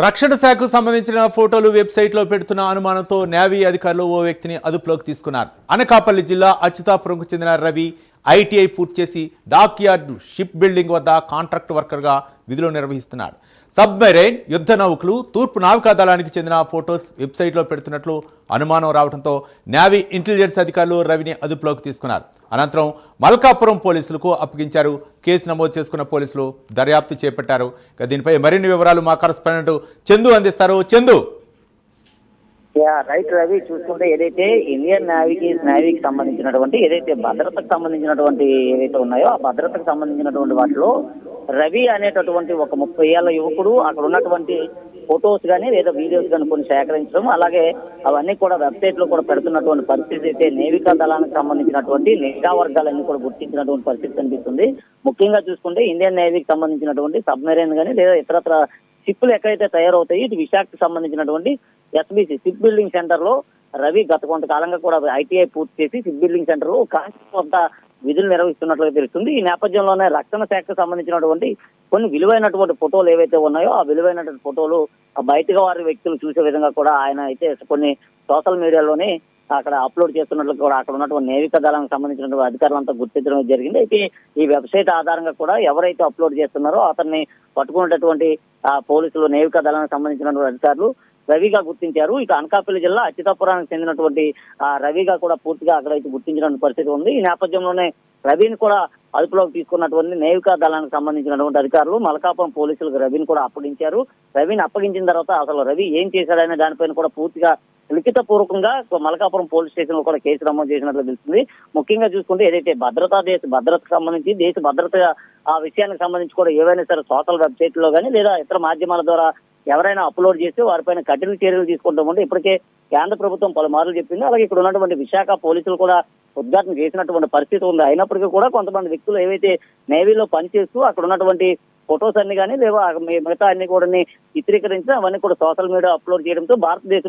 రక్షణ శాఖకు సంబంధించిన ఫోటోలు వెబ్సైట్లో పెడుతున్న అనుమానంతో నేవీ అధికారులు ఓ వ్యక్తిని అదుపులోకి తీసుకున్నారు. అనకాపల్లి జిల్లా అచ్యుతాపురంకు చెందిన రవి ఐటీఐ పూర్తి చేసి డాక్యార్డ్ షిప్ బిల్డింగ్ వద్ద కాంట్రాక్ట్ వర్కర్గా విధులు నిర్వహిస్తున్నాడు. సబ్మెరైన్ యుద్ధ నౌకలు తూర్పు నావికా దళానికి చెందిన ఫోటోస్ వెబ్సైట్లో పెడుతున్నట్లు అనుమానం రావడంతో నేవీ ఇంటెలిజెన్స్ అధికారులు రవిని అదుపులోకి తీసుకున్నారు. అనంతరం మల్కాపురం పోలీసులకు అప్పగించారు. కేసు నమోదు చేసుకున్న పోలీసులు దర్యాప్తు చేపట్టారు. దీనిపై మరిన్ని వివరాలు మా కరెస్పాండెంట్ చందు అందిస్తారు. చందు. రైట్ రవి, చూసుకుంటే ఏదైతే ఇండియన్ నేవీకి సంబంధించినటువంటి ఏదైతే భద్రతకు సంబంధించినటువంటి ఏవైతే ఉన్నాయో ఆ భద్రతకు సంబంధించినటువంటి వాటిలో రవి అనేటటువంటి ఒక 30 ఏళ్ల యువకుడు అక్కడ ఉన్నటువంటి ఫొటోస్ కానీ లేదా వీడియోస్ కానీ కొన్ని సేకరించడం, అలాగే అవన్నీ కూడా వెబ్సైట్ లో కూడా పెడుతున్నటువంటి పరిస్థితి అయితే నేవికా దళానికి సంబంధించినటువంటి నిఘా వర్గాలన్నీ కూడా గుర్తించినటువంటి పరిస్థితి కనిపిస్తుంది. ముఖ్యంగా చూసుకుంటే ఇండియన్ నేవీకి సంబంధించినటువంటి సబ్మెరైన్ కానీ లేదా ఇతరత్ర షిప్లు ఎక్కడైతే తయారవుతాయి ఇటు విశాఖకు సంబంధించినటువంటి ఎస్బీసీ షిప్ బిల్డింగ్ సెంటర్ లో రవి గత కొంతకాలంగా కూడా ఐటీఐ పూర్తి చేసి షిప్ బిల్డింగ్ సెంటర్ లో కొంత విధులు నిర్వహిస్తున్నట్లుగా తెలుస్తుంది. ఈ నేపథ్యంలోనే రక్షణ శాఖకు సంబంధించినటువంటి కొన్ని విలువైనటువంటి ఫోటోలు ఏవైతే ఉన్నాయో ఆ విలువైనటువంటి ఫోటోలు బయటగా వారి వ్యక్తులు చూసే విధంగా కూడా ఆయన అయితే కొన్ని సోషల్ మీడియాలోనే అక్కడ అప్లోడ్ చేస్తున్నట్లు కూడా అక్కడ ఉన్నటువంటి నేవికా దళానికి సంబంధించినటువంటి అధికారులంతా గుర్తించడం జరిగింది. అయితే ఈ వెబ్సైట్ ఆధారంగా కూడా ఎవరైతే అప్లోడ్ చేస్తున్నారో అతన్ని పట్టుకున్నటువంటి పోలీసులు నేవికా దళానికి సంబంధించినటువంటి అధికారులు రవిగా గుర్తించారు. ఇక అనకాపల్లి జిల్లా అచ్యుతాపురానికి చెందినటువంటి రవిగా కూడా పూర్తిగా అక్కడైతే గుర్తించిన పరిస్థితి ఉంది. ఈ నేపథ్యంలోనే రవిని కూడా అదుపులోకి తీసుకున్నటువంటి నేవికా దళానికి సంబంధించినటువంటి అధికారులు మల్కాపురం పోలీసులకు రవిని కూడా అప్పగించారు. రవిని అప్పగించిన తర్వాత అసలు రవి ఏం చేశాడనే దానిపైన కూడా పూర్తిగా లిఖిత పూర్వకంగా మల్కాపురం పోలీస్ స్టేషన్ లో కూడా కేసు నమోదు చేసినట్లు తెలుస్తుంది. ముఖ్యంగా చూసుకుంటే ఏదైతే దేశ భద్రతకు సంబంధించి దేశ భద్రత ఆ విషయానికి సంబంధించి కూడా ఏవైనా సరే సోషల్ వెబ్సైట్ లో కానీ లేదా ఇతర మాధ్యమాల ద్వారా ఎవరైనా అప్లోడ్ చేస్తే వారిపైన కఠిన చర్యలు తీసుకుంటామంటే ఇప్పటికే కేంద్ర ప్రభుత్వం పలుమార్లు చెప్పింది. అలాగే ఇక్కడ ఉన్నటువంటి విశాఖ పోలీసులు కూడా ఉద్ఘాటన చేసినటువంటి పరిస్థితి ఉంది. అయినప్పటికీ కూడా కొంతమంది వ్యక్తులు ఏవైతే నేవీలో పనిచేస్తూ అక్కడ ఉన్నటువంటి ఫొటోస్ అన్ని కానీ లేదా మిగతా అన్ని కూడా చిత్రీకరించి అవన్నీ కూడా సోషల్ మీడియా అప్లోడ్ చేయడంతో భారతదేశ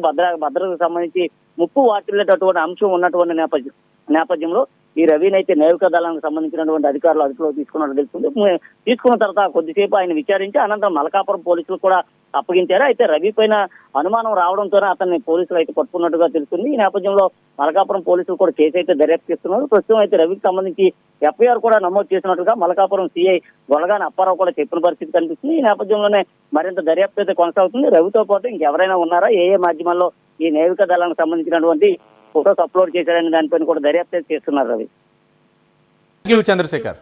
భద్రతకు సంబంధించి ముప్పు వాటిల్లేటటువంటి అంశం ఉన్నటువంటి నేపథ్యంలో ఈ రవిని అయితే నేవికా దళానికి సంబంధించినటువంటి అధికారులు అదుపులో తీసుకున్నట్టు తెలుస్తుంది. తీసుకున్న తర్వాత కొద్దిసేపు ఆయన విచారించి అనంతరం మల్కాపురం పోలీసులు కూడా అప్పగించారు. అయితే రవి పైన అనుమానం రావడంతోనే అతన్ని పోలీసులు అయితే పట్టుకున్నట్టుగా తెలుస్తుంది. ఈ నేపథ్యంలో మల్కాపురం పోలీసులు కూడా కేసు అయితే దర్యాప్తు చేస్తున్నారు. ప్రస్తుతం అయితే రవికి సంబంధించి ఎఫ్ఐఆర్ కూడా నమోదు చేసినట్టుగా మల్కాపురం సిఐ గొలగాని అప్పారావు కూడా చెప్పిన పరిస్థితి కనిపిస్తుంది. ఈ నేపథ్యంలోనే మరింత దర్యాప్తు అయితే కొనసాగుతుంది. రవితో పాటు ఇంకెవరైనా ఉన్నారా, ఏ మాధ్యమాల్లో ఈ నేవికా దళానికి సంబంధించినటువంటి ఫోటోస్ అప్లోడ్ చేశారని దానిపైన కూడా దర్యాప్తు చేస్తున్నారు రవి. చంద్రశేఖర్.